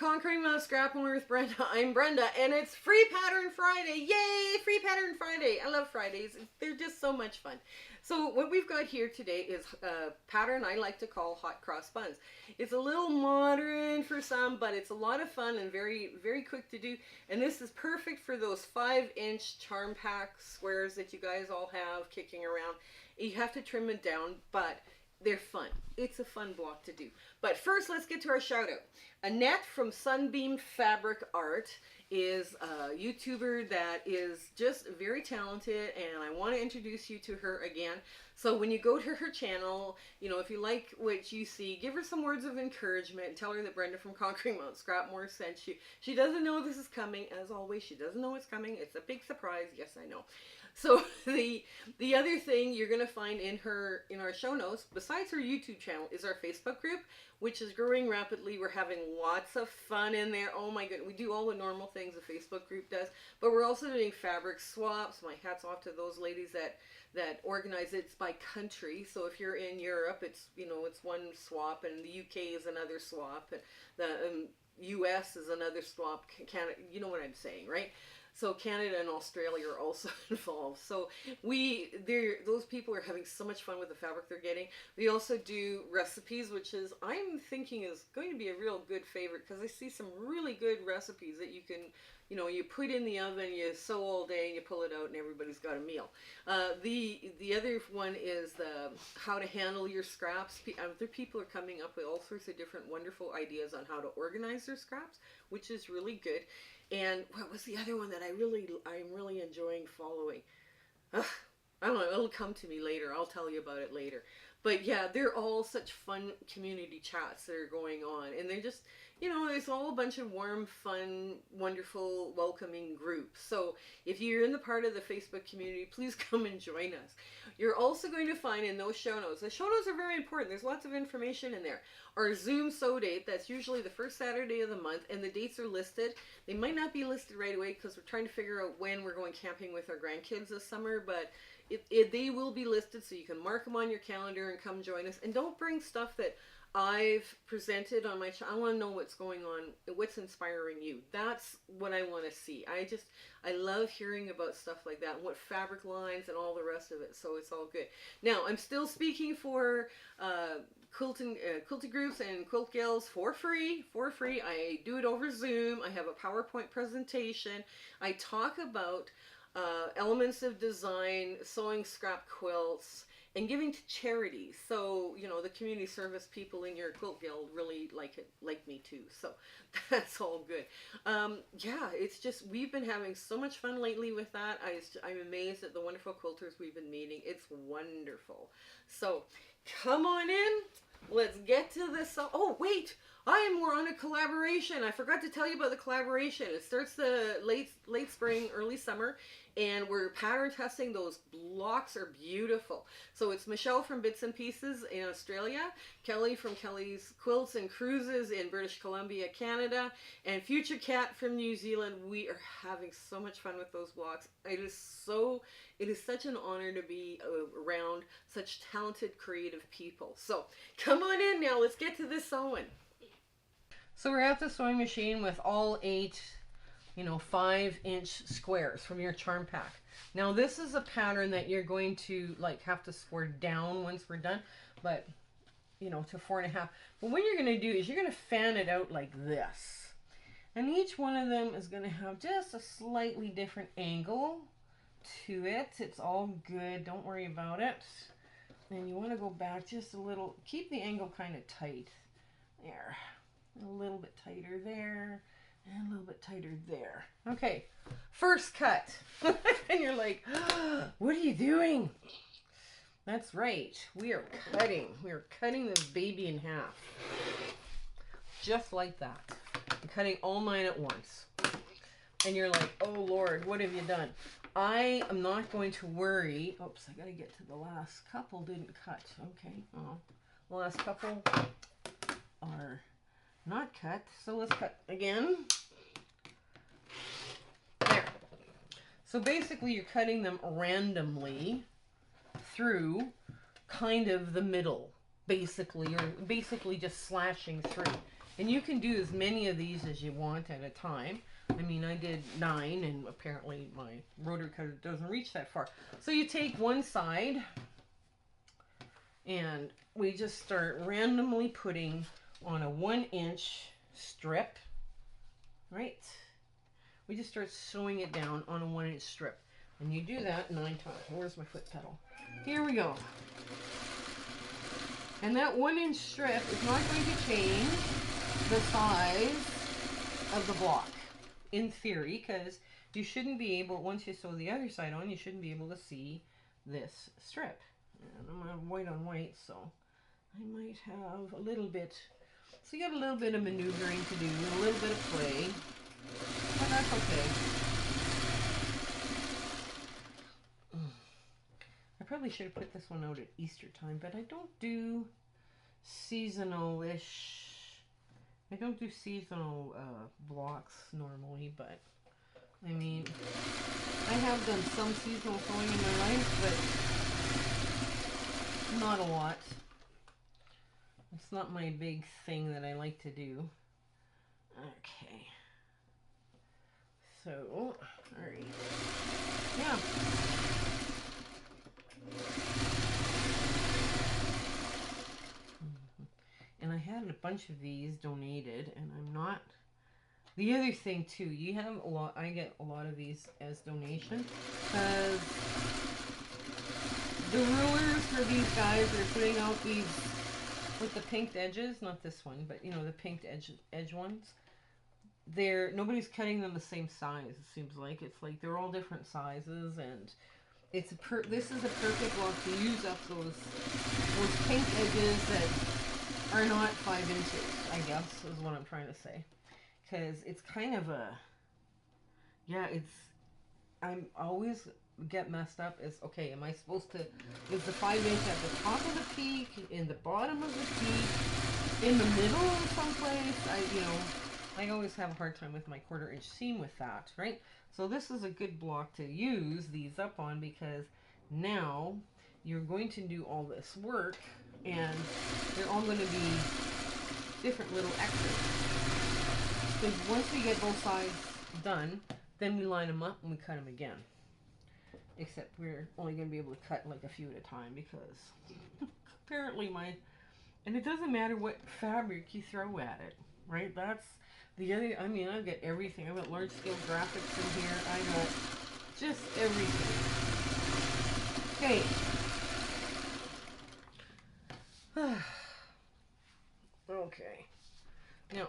Conquering Mount Scrapmore with Brenda. I'm Brenda, and it's Free Pattern Friday. Yay! Free Pattern Friday. I love Fridays. They're just so much fun. So what we've got here today is a pattern I like to call Hot Cross Buns. It's a little modern for some, but it's a lot of fun and very, very quick to do. And this is perfect for those 5-inch charm pack squares that you guys all have kicking around. You have to trim it down, but they're fun. It's a fun block to do. But first, let's get to our shout out. Annette from Sunbeam Fabric Art is a YouTuber that is just very talented, and I want to introduce you to her again. So when you go to her channel, you know, if you like what you see, give her some words of encouragement and tell her that Brenda from Conquering Mount Scrapmore sent you. She doesn't know this is coming, as always. She doesn't know it's coming. It's a big surprise. Yes, I know. So the other thing you're going to find in our show notes, besides her YouTube channel, is our Facebook group, which is growing rapidly. We're having lots of fun in there. Oh my goodness, we do all the normal things a Facebook group does, but we're also doing fabric swaps. My hat's off to those ladies that organize it. It's by country. So if you're in Europe, it's, you know, it's one swap, and the UK is another swap, and the US is another swap. Canada, you know what I'm saying, right? So Canada and Australia are also involved. So those people are having so much fun with the fabric they're getting. We also do recipes, which is, I'm thinking, is going to be a real good favorite, because I see some really good recipes that you can, you know, you put in the oven, you sew all day, and you pull it out, and everybody's got a meal. The other one is the how to handle your scraps. Other people are coming up with all sorts of different wonderful ideas on how to organize their scraps, which is really good. And what was the other one that I'm really enjoying following? I don't know, it'll come to me later. I'll tell you about it later. But yeah, they're all such fun community chats that are going on. And they're just, you know, it's all a bunch of warm, fun, wonderful, welcoming groups. So if you're in the part of the Facebook community, please come and join us. You're also going to find in those show notes, the show notes are very important. There's lots of information in there. Our Zoom sew date, that's usually the first Saturday of the month, and the dates are listed. They might not be listed right away because we're trying to figure out when we're going camping with our grandkids this summer, but they will be listed, so you can mark them on your calendar and come join us. And don't bring stuff that I've presented on my channel. I want to know what's going on, what's inspiring you. That's what I want to see. I love hearing about stuff like that, and what fabric lines and all the rest of it, so it's all good. Now, I'm still speaking for quilting groups and quilt gals for free. I do it over Zoom. I have a PowerPoint presentation. I talk about elements of design, sewing scrap quilts, and giving to charities. So, you know, the community service people in your quilt guild really like me too. So that's all good. Yeah, it's just, we've been having so much fun lately with that. I'm amazed at the wonderful quilters we've been meeting. It's wonderful. So come on in. Let's get to this. Oh, wait. We're on a collaboration. I forgot to tell you about the collaboration. It starts the late spring, early summer, and we're pattern testing. Those blocks are beautiful. So it's Michelle from Bits and Pieces in Australia, Kelly from Kelly's Quilts and Cruises in British Columbia, Canada, and Future Cat from New Zealand. We are having so much fun with those blocks. It is such an honor to be around such talented, creative people. So come on in now. Let's get to this sewing. So we're at the sewing machine with all 8, 5-inch squares from your charm pack. Now this is a pattern that you're going to have to score down once we're done, but to 4.5. But what you're going to do is you're going to fan it out like this. And each one of them is going to have just a slightly different angle to it. It's all good. Don't worry about it. And you want to go back just a little. Keep the angle kind of tight. There. A little bit tighter there, and a little bit tighter there. Okay, first cut. And you're like, what are you doing? That's right, we are cutting. We are cutting this baby in half. Just like that. I'm cutting all 9 at once. And you're like, oh Lord, what have you done? I am not going to worry. Oops, I gotta get to the last couple didn't cut. Okay, the last couple are not cut, so let's cut again. There. So basically you're cutting them randomly through kind of the middle. Basically, you're basically just slashing through. And you can do as many of these as you want at a time. I mean, I did 9, and apparently my rotary cutter doesn't reach that far. So you take one side, and we just start randomly putting on a 1-inch strip, right? We just start sewing it down on a 1-inch strip. And you do that 9 times. Where's my foot pedal? Here we go. And that 1-inch strip is not going to change the size of the block, in theory, because you shouldn't be able, once you sew the other side on, you shouldn't be able to see this strip. And I'm going to have white on white, so I might have a little bit, so you got a little bit of maneuvering to do, a little bit of play, but that's okay. I probably should have put this one out at Easter time, but I don't do seasonal-ish. I don't do seasonal blocks normally, but I mean, I have done some seasonal sewing in my life, but not a lot. It's not my big thing that I like to do. Okay. So, alright. Yeah. And I had a bunch of these donated, and I'm not. The other thing too, you have a lot. I get a lot of these as donation because the rulers for these guys are putting out these with the pinked edges. Not this one, but you know the pinked edge ones. Nobody's cutting them the same size. It seems like it's like they're all different sizes, and it's this is a perfect block to use up those pink edges that are not 5 inches, I guess, is what I'm trying to say. Because it's kind of a, yeah, I'm always get messed up as, okay, am I supposed to, is the 5 inch at the top of the peak, in the bottom of the peak, in the middle someplace? I always have a hard time with my 1/4 inch seam with that, right? So this is a good block to use these up on, because now you're going to do all this work, and they're all going to be different little extras. Because once we get both sides done, then we line them up and we cut them again. Except we're only going to be able to cut like a few at a time, because apparently and it doesn't matter what fabric you throw at it, right? That's the other, I mean, I've got everything. I've got large scale graphics in here. I got just everything. Okay. Okay. Now,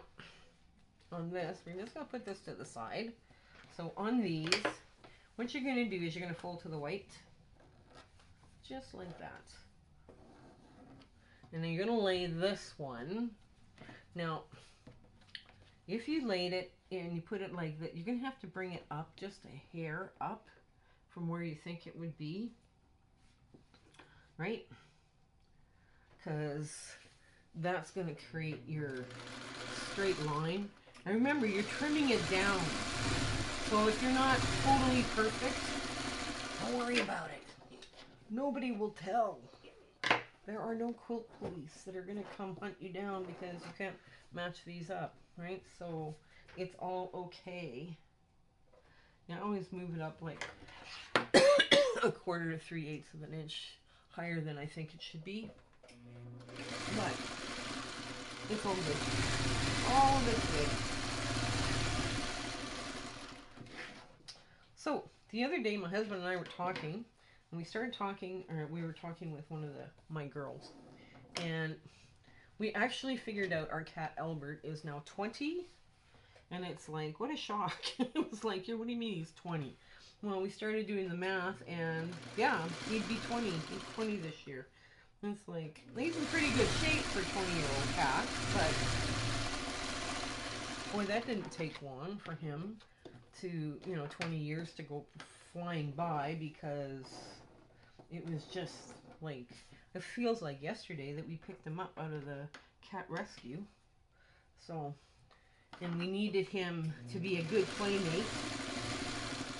on this, we're just going to put this to the side. So on these, what you're going to do is you're going to fold to the white. Just like that. And then you're going to lay this one. Now, if you laid it and you put it like that, you're going to have to bring it up just a hair up from where you think it would be. Right? Because that's going to create your straight line. And remember, you're trimming it down. So if you're not totally perfect, don't worry about it. Nobody will tell. There are no quilt police that are going to come hunt you down because you can't match these up, right? So it's all okay. Now I always move it up like a 1/4 to 3/8 of an inch higher than I think it should be. But it's all good. All of it's good. So the other day, my husband and I were talking, and we started talking, or we were talking with one of my girls, and we actually figured out our cat Albert is now 20, and it's like, what a shock. It was like, yeah, what do you mean he's 20? Well, we started doing the math, and yeah, he'd be 20. He's 20 this year. And it's like, he's in pretty good shape for a 20-year-old cat, but boy, that didn't take long for him to, 20 years to go flying by, because it was just like, it feels like yesterday that we picked him up out of the cat rescue. So, and we needed him to be a good playmate,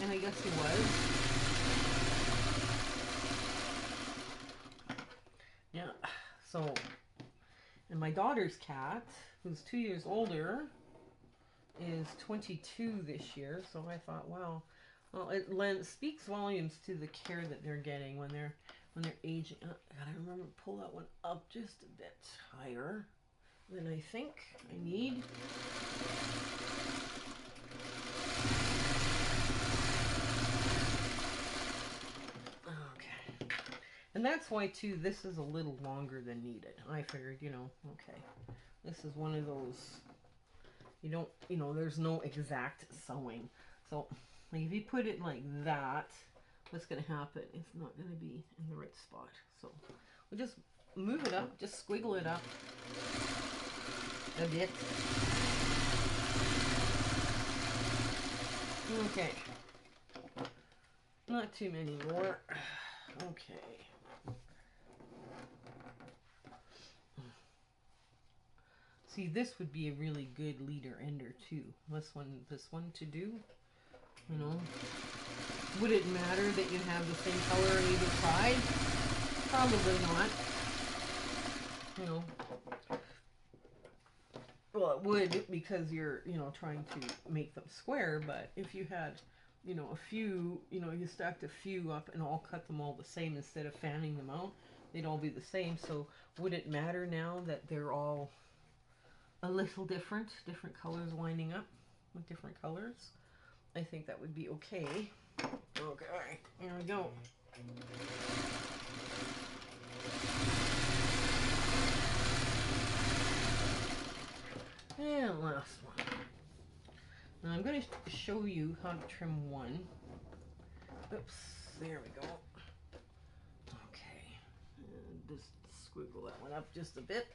and I guess he was. Yeah, so, And my daughter's cat, who's 2 years older, is 22 this year. So I thought, wow, well, it speaks volumes to the care that they're getting when they're aging. I gotta remember to pull that one up just a bit higher than I think I need. Okay. And that's why too, this is a little longer than needed. I figured, you know, okay, this is one of those, you don't, you know, there's no exact sewing. So like if you put it like that, what's going to happen? It's not going to be in the right spot. So we'll just move it up, just squiggle it up a bit. Okay. Not too many more. Okay. See, this would be a really good leader ender too. This one to do. You know, would it matter that you have the same color on either side? Probably not. You know, well, it would because you're, you know, trying to make them square. But if you had, you know, a few, you know, you stacked a few up and all cut them all the same instead of fanning them out, they'd all be the same. So would it matter now that they're all a little different colors lining up with different colors? I think that would be okay. Okay, here we go. And last one. Now I'm going to show you how to trim one. Oops, there we go. Okay, and just squiggle that one up just a bit.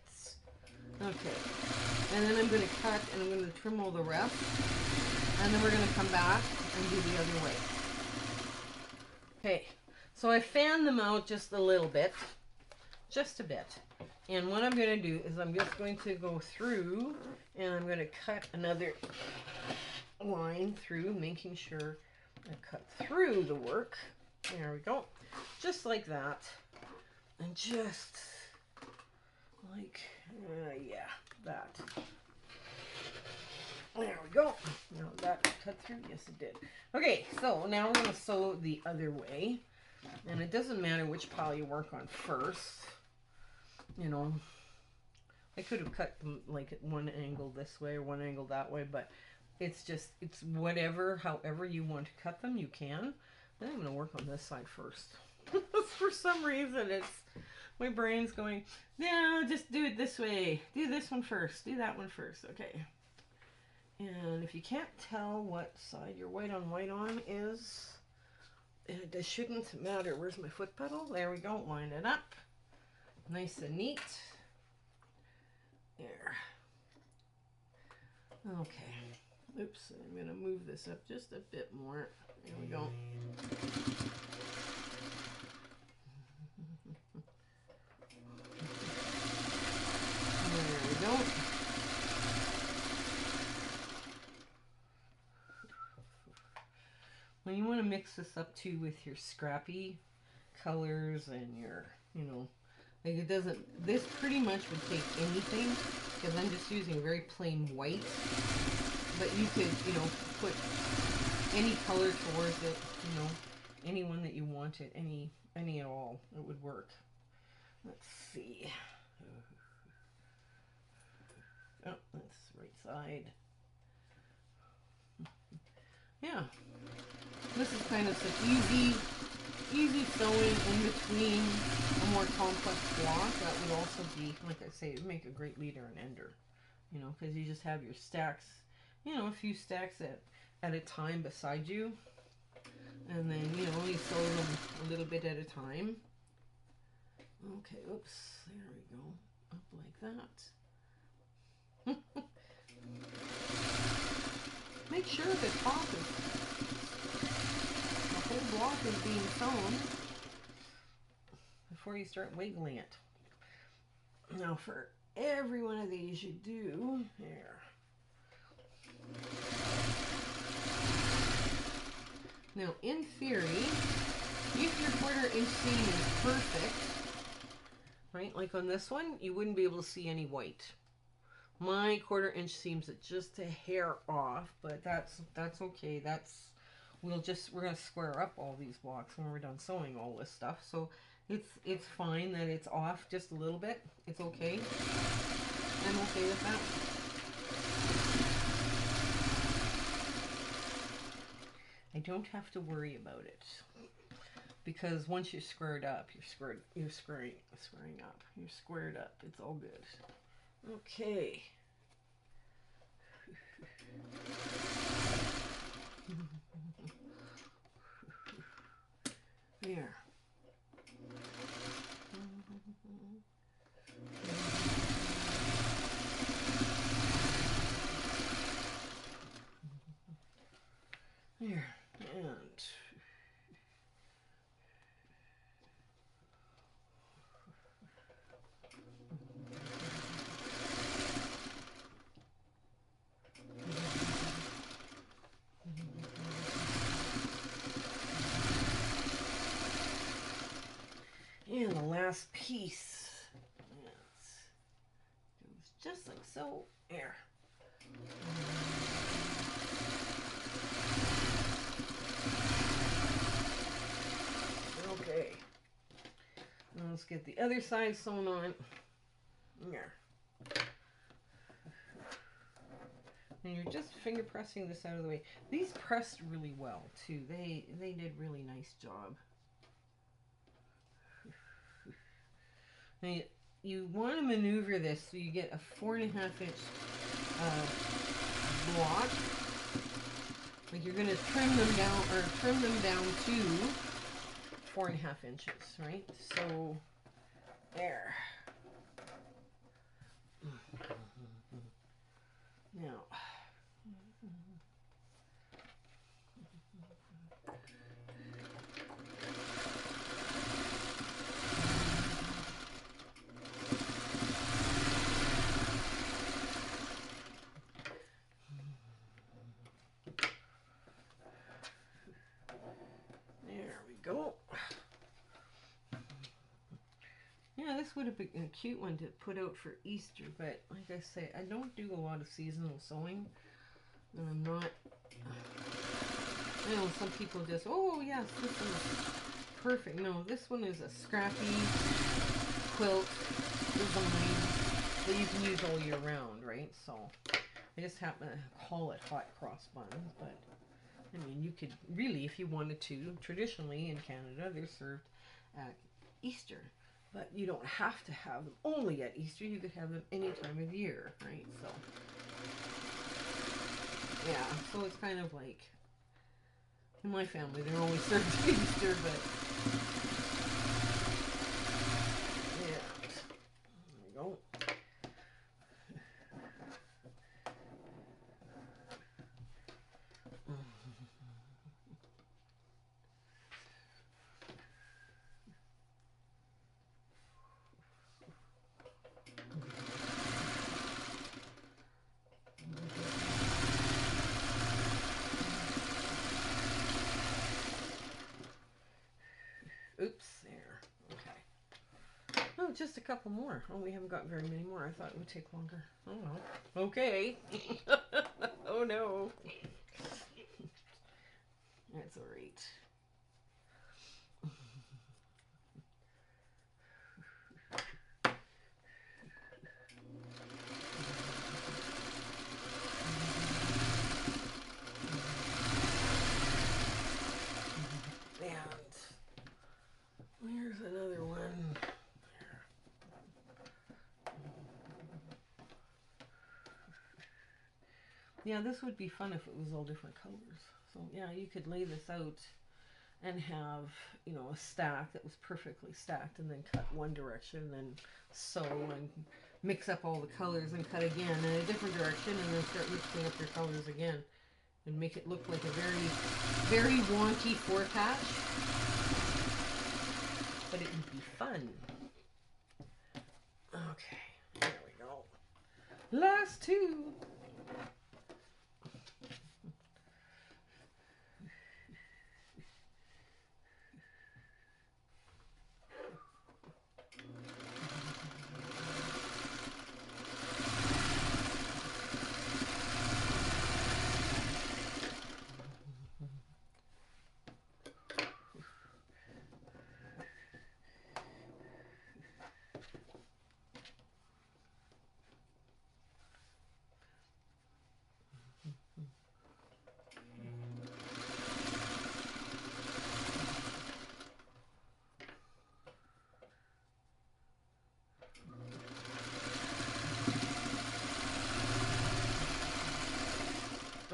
Okay, and then I'm going to cut and I'm going to trim all the rest. And then we're going to come back and do the other way. Okay, so I fanned them out just a little bit. Just a bit. And what I'm going to do is I'm just going to go through and I'm going to cut another line through, making sure I cut through the work. There we go. Just like that. And just like, yeah, that. There we go. Now that cut through. Yes, it did. Okay, so now we're going to sew the other way. And it doesn't matter which pile you work on first. You know, I could have cut them like at one angle this way or one angle that way, but it's just, it's whatever, however you want to cut them, you can. Then I'm going to work on this side first. For some reason, my brain's going, no, just do it this way. Do this one first. Do that one first. Okay. And if you can't tell what side your white on is, it shouldn't matter. Where's my foot pedal? There we go. Line it up. Nice and neat. There. Okay. Oops. I'm going to move this up just a bit more. There we go. There we go. Well, you want to mix this up too with your scrappy colors and your, you know, like it doesn't, this pretty much would take anything because I'm just using very plain white, but you could, you know, put any color towards it, you know, any one that you wanted, any at all, it would work. Let's see. Oh, that's the right side. Yeah. This is kind of some easy sewing in between a more complex block. That would also be, like I say, it would make a great leader and ender. You know, because you just have your stacks, you know, a few stacks at a time beside you. And then, you know, you sew them a little bit at a time. Okay, oops, there we go. Up like that. Make sure the top is, the whole block is being sewn before you start wiggling it. Now for every one of these you do here. Now in theory, if your 1/4 inch seam is perfect, right? Like on this one, you wouldn't be able to see any white. My 1/4 inch seams are just a hair off, but that's okay. We're gonna square up all these blocks when we're done sewing all this stuff. So it's fine that it's off just a little bit. It's okay. I'm okay with that. I don't have to worry about it, because once you're squared up, you're squaring up. You're squared up. It's all good. Okay. There. There. And and the last piece goes just like so. There. Okay. Now let's get the other side sewn on. There. And you're just finger pressing this out of the way. These pressed really well too. They did really nice job. Now you want to maneuver this so you get a 4.5 inch block. Like you're gonna trim them down to 4.5 inches, right? So there. Now go. Yeah, this would have been a cute one to put out for Easter, but like I say, I don't do a lot of seasonal sewing, and I'm not. I know some people just, oh yes, this one is perfect. No, this one is a scrappy quilt design that you can use all year round, right? So I just happen to call it Hot Cross Buns, but I mean, you could really, if you wanted to, traditionally in Canada, they're served at Easter. But you don't have to have them only at Easter. You could have them any time of year, right? So, yeah. So it's kind of like, in my family, they're only served at Easter, but, yeah. There we go. Oops, there. Okay. Oh, just a couple more. Oh, we haven't got very many more. I thought it would take longer. Oh, well. Okay. Oh, no. That's all right. And here's another one. Yeah, this would be fun if it was all different colors. So yeah, you could lay this out and have, you know, a stack that was perfectly stacked, and then cut one direction, and then sew and mix up all the colors and cut again in a different direction, and then start mixing up your colors again and make it look like a very, very wonky 4-patch. But it would be fun. Okay, there we go. Last two.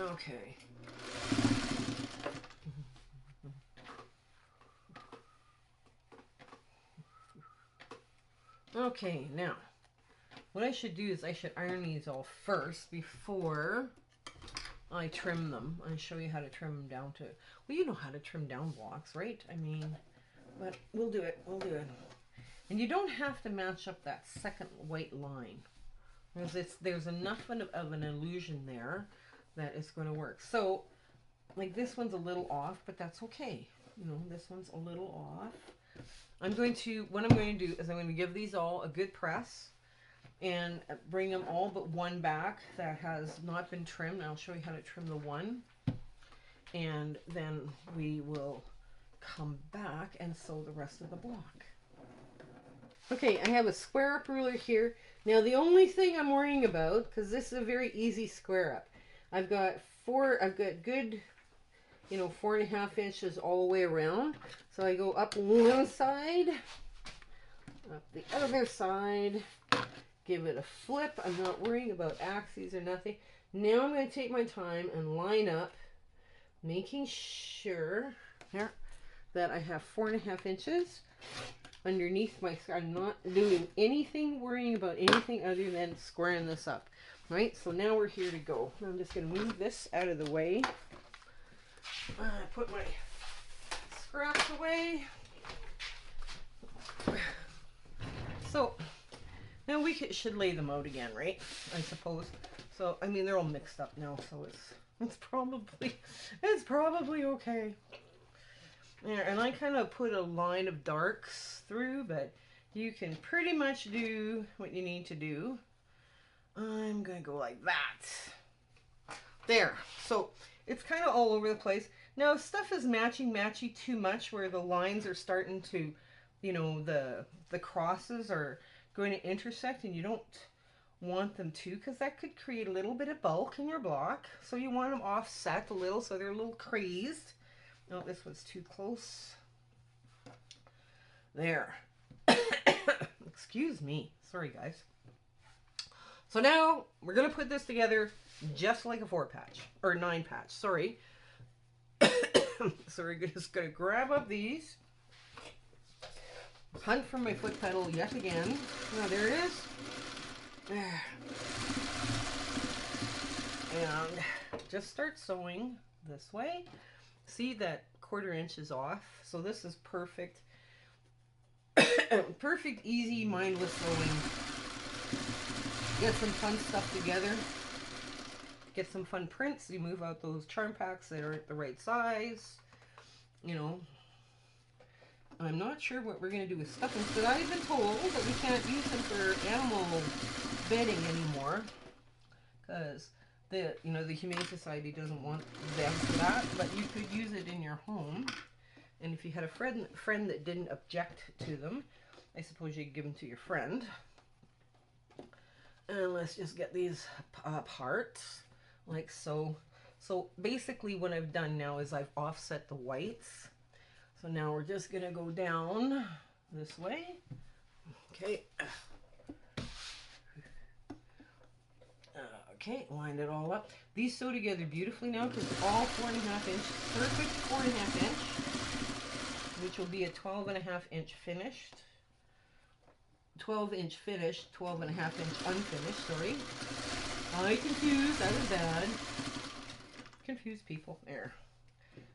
Okay. Okay, now what I should do is I should iron these all first before I trim them. I'll show you how to trim them down to, well, you know how to trim down blocks, right? I mean, but we'll do it. We'll do it. And you don't have to match up that second white line, because there's enough of an illusion there that it's going to work. So, like this one's a little off, but that's okay. You know, this one's a little off. What I'm going to do is I'm going to give these all a good press and bring them all but one back that has not been trimmed. I'll show you how to trim the one. And then we will come back and sew the rest of the block. Okay, I have a square up ruler here. Now the only thing I'm worrying about, because this is a very easy square up, I've got good, 4.5 inches all the way around. So I go up one side, up the other side, give it a flip. I'm not worrying about axes or nothing. Now I'm going to take my time and line up, making sure here that I have 4.5 inches underneath my square. I'm not doing anything, worrying about anything other than squaring this up. Right, so now we're here to go. I'm just going to move this out of the way. Put my scraps away. So now we should lay them out again, right? I suppose. So I mean they're all mixed up now, so it's probably okay. There, and I kind of put a line of darks through, but you can pretty much do what you need to do. I'm gonna go like that. There. So it's kind of all over the place. Now if stuff is matchy too much where the lines are starting to, the crosses are going to intersect and you don't want them to, because that could create a little bit of bulk in your block. So you want them offset a little so they're a little crazed. No, this one's too close. There. Excuse me. Sorry, guys. So now we're going to put this together just like a 4-patch, or 9-patch, sorry. So we're just going to grab up these, hunt for my foot pedal yet again. Now there it is. There. And just start sewing this way. See that 1/4 inch is off, so this is perfect. Perfect, easy, mindless sewing. Get some fun stuff together. Get some fun prints. You move out those charm packs that aren't the right size. I'm not sure what we're going to do with stuffings, but I've been told that we can't use them for animal bedding anymore, because the Humane Society doesn't want them for that. But you could use it in your home, and if you had a friend that didn't object to them, I suppose you could give them to your friend. And let's just get these apart, like so. So basically what I've done now is I've offset the whites. So now we're just going to go down this way. Okay. Okay, lined it all up. These sew together beautifully now because they're all 4.5 inch, perfect 4.5 inch, which will be a 12.5 inch finished. 12 inch finished, 12.5 inch unfinished, sorry. I confused, that was bad. Confused people, there.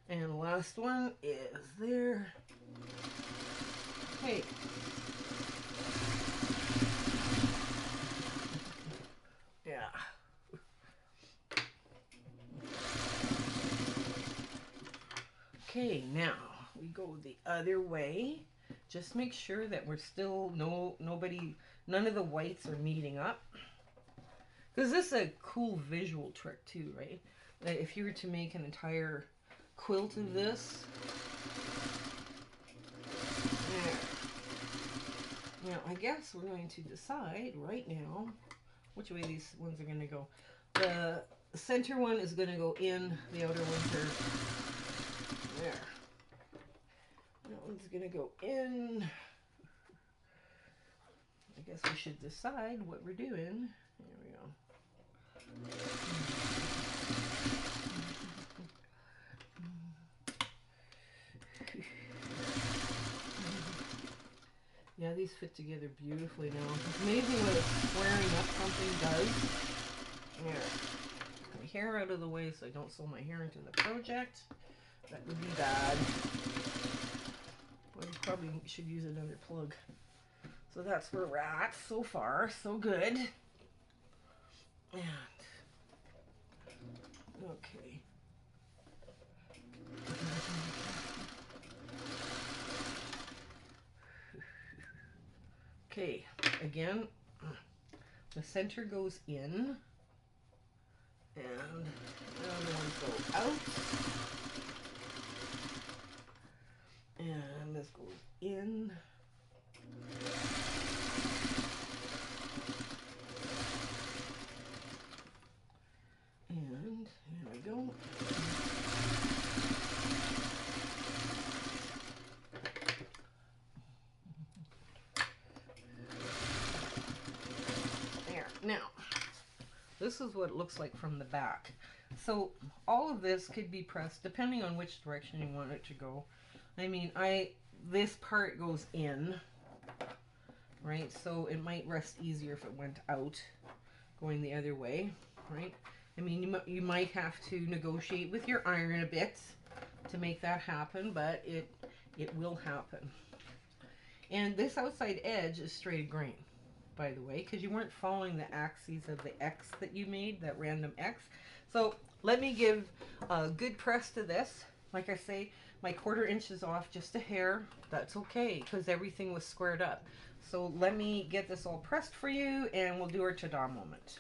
And the last one is there. Okay. Yeah. Okay, now we go the other way. Just make sure that we're still none of the whites are meeting up. Because this is a cool visual trick too, right? That if you were to make an entire quilt of this. There. Now, I guess we're going to decide right now which way these ones are going to go. The center one is going to go in, the outer ones are there. That one's going to go in. I guess we should decide what we're doing. There we go. Yeah, these fit together beautifully now. It's amazing what squaring up something does. Here, my hair out of the way so I don't sew my hair into the project. That would be bad. Well, you probably should use another plug. So that's where we're at so far. So good. And okay. Okay, again, the center goes in, and the other ones go out, and this goes in, and here we go. There, now, this is what it looks like from the back. So all of this could be pressed depending on which direction you want it to go. I mean, this part goes in, right? So it might rest easier if it went out, going the other way, right? I mean, you might have to negotiate with your iron a bit to make that happen, but it will happen. And this outside edge is straight grain, by the way, because you weren't following the axes of the X that you made, that random X. So let me give a good press to this. Like I say, my 1/4 inch is off just a hair. That's okay, because everything was squared up. So let me get this all pressed for you, and we'll do our ta-da moment.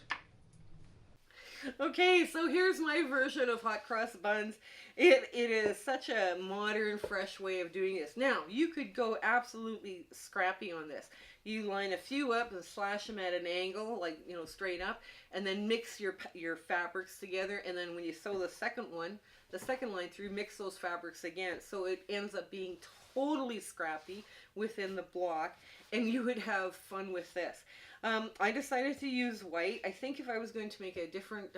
Okay, so here's my version of Hot Cross Buns. It is such a modern, fresh way of doing this. Now, you could go absolutely scrappy on this. You line a few up and slash them at an angle, like, you know, straight up, and then mix your fabrics together, and then when you sew the second line through, mix those fabrics again. So it ends up being totally scrappy within the block, and you would have fun with this. I decided to use white. I think if I was going to make a different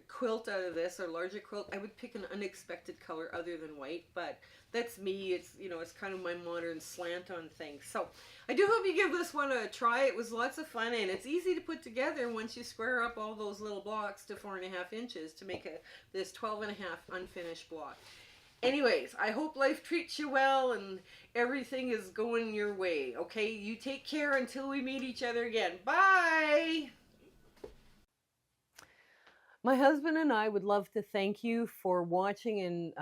quilt out of this, or larger quilt, I would pick an unexpected color other than white, but that's me. It's, you know, it's kind of my modern slant on things. So I do hope you give this one a try. It was lots of fun, and it's easy to put together once you square up all those little blocks to 4.5 inches to make this 12.5 unfinished block. Anyways, I hope life treats you well and everything is going your way. Okay, you take care until we meet each other again. Bye! My husband and I would love to thank you for watching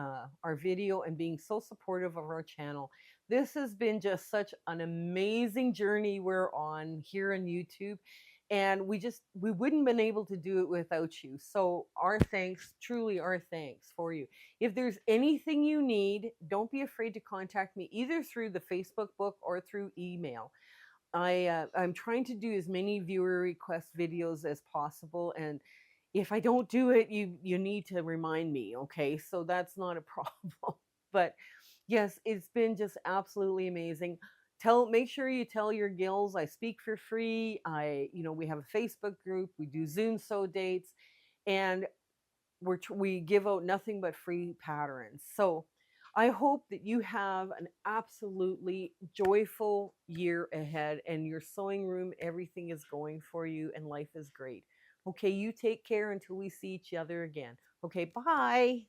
our video and being so supportive of our channel. This has been just such an amazing journey we're on here on YouTube. And we wouldn't been able to do it without you. So our thanks, truly our thanks for you. If there's anything you need, don't be afraid to contact me either through the Facebook book or through email. I'm trying to do as many viewer request videos as possible, and if I don't do it, you need to remind me, okay? So that's not a problem. But yes, it's been just absolutely amazing. Make sure you tell your gills I speak for free. We have a Facebook group. We do Zoom sew dates, and we give out nothing but free patterns. So I hope that you have an absolutely joyful year ahead, and your sewing room, everything is going for you, and life is great. Okay, you take care until we see each other again. Okay, bye.